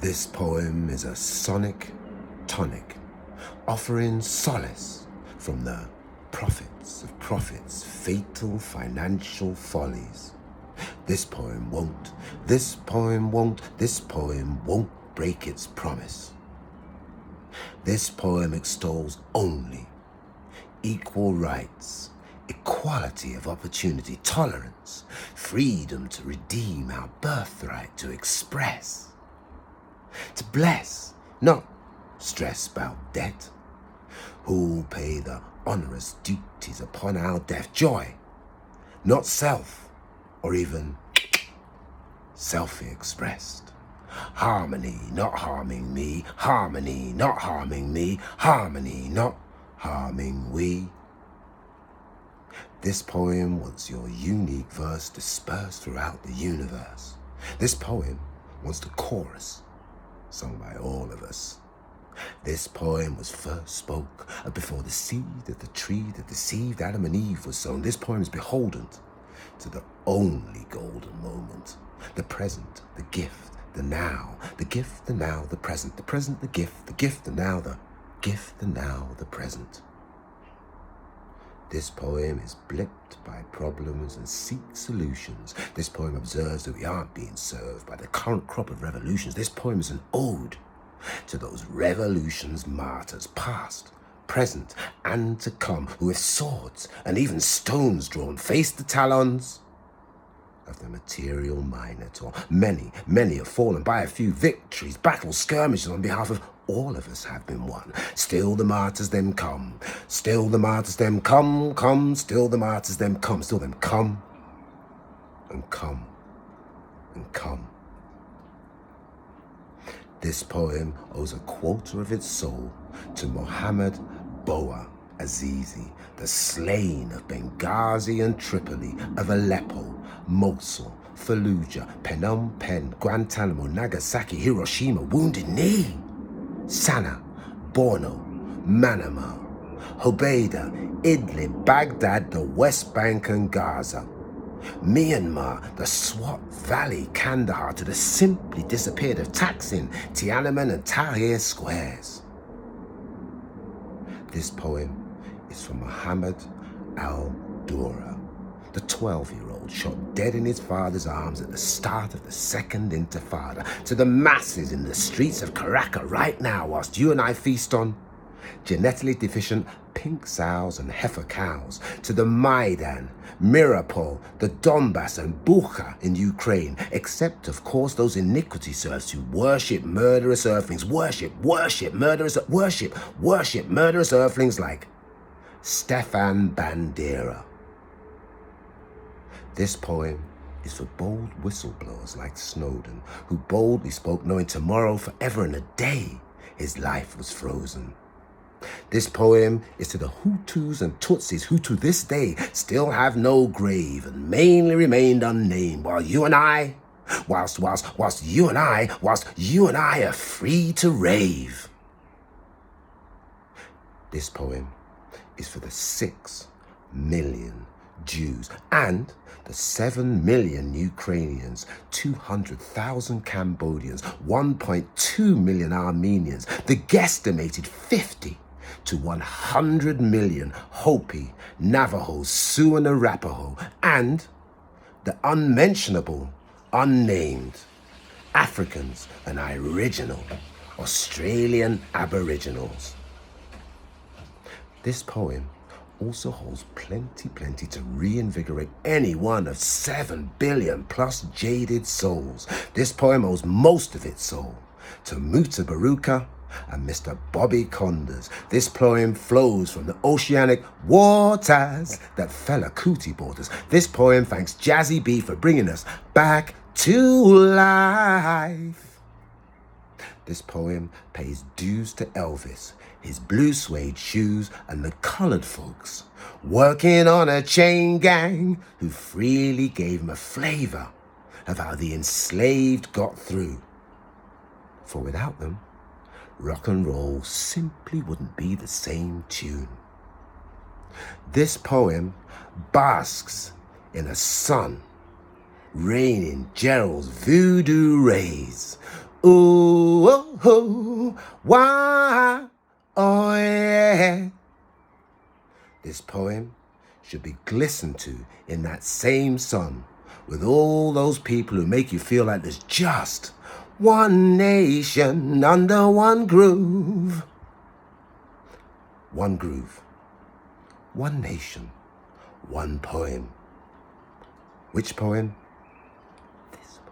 This poem is a sonic tonic, offering solace from the prophets of prophets' fatal financial follies. This poem won't break its promise. This poem extols only equal rights, equality of opportunity, tolerance, freedom to redeem our birthright, to express, to bless, not stress about debt. Who'll pay the onerous duties upon our death? Joy, not self, or even selfie expressed. Harmony, not harming me. Harmony, not harming me. Harmony, not harming we. This poem wants your unique verse dispersed throughout the universe. This poem wants the chorus, sung by all of us. This poem was first spoke before the seed of the tree that deceived Adam and Eve was sown. This poem is beholden to the only golden moment, the present, the gift, the now, the gift, the now, the present, the gift, the now, the gift, the now, the present. This poem is blipped by problems and seeks solutions. This poem observes that we aren't being served by the current crop of revolutions. This poem is an ode to those revolutions' martyrs, past, present, and to come, who with swords and even stones drawn face the talons of the material minotaur. Many have fallen by a few victories, battles, skirmishes on behalf of all of us have been won. Still the martyrs them come, still the martyrs them come, still the martyrs them come, still them come and come and come. This poem owes a quarter of its soul to Mohammed Boa Azizi, the slain of Benghazi and Tripoli, of Aleppo, Mosul, Fallujah, Phnom Penh, Guantanamo, Nagasaki, Hiroshima, Wounded Knee, Sana'a, Borno, Manama, Hodeida, Idlib, Baghdad, the West Bank and Gaza, Myanmar, the Swat Valley, Kandahar, to the simply disappeared of Taksim, Tiananmen and Tahrir squares. This poem is from Muhammad al-Dura, the 12-year-old shot dead in his father's arms at the start of the Second Intifada, to the masses in the streets of Caracas right now, whilst you and I feast on genetically deficient pink sows and heifer cows, to the Maidan, Mirapol, the Donbass and Bucha in Ukraine, except of course those iniquity serfs who worship murderous earthlings, worship murderous earthlings like Stefan Bandera. This poem is for bold whistleblowers like Snowden, who boldly spoke knowing tomorrow, forever and a day, his life was frozen. This poem is to the Hutus and Tutsis who to this day still have no grave and mainly remained unnamed, while you and I are free to rave. This poem is for the 6 million Jews and the 7 million Ukrainians, 200,000 Cambodians, 1.2 million Armenians, the guesstimated 50 to 100 million Hopi, Navajos, Sioux and Arapaho, and the unmentionable, unnamed Africans and Aboriginal Australian Aboriginals. This poem also holds plenty to reinvigorate any one of 7 billion plus jaded souls. This poem owes most of its soul to MutatBaruka and Mr. Bobby Condors. This poem flows from the oceanic waters that fella cootie borders. This poem thanks Jazzy B for bringing us back to life. This poem pays dues to Elvis, his blue suede shoes, and the colored folks working on a chain gang who freely gave him a flavor of how the enslaved got through. For without them, rock and roll simply wouldn't be the same tune. This poem basks in a sun raining Gerald's voodoo rays. Ooh, oh, oh, why, oh yeah. This poem should be glistened to in that same sun with all those people who make you feel like there's just one nation under one groove. One groove, one nation, one poem. Which poem? This one.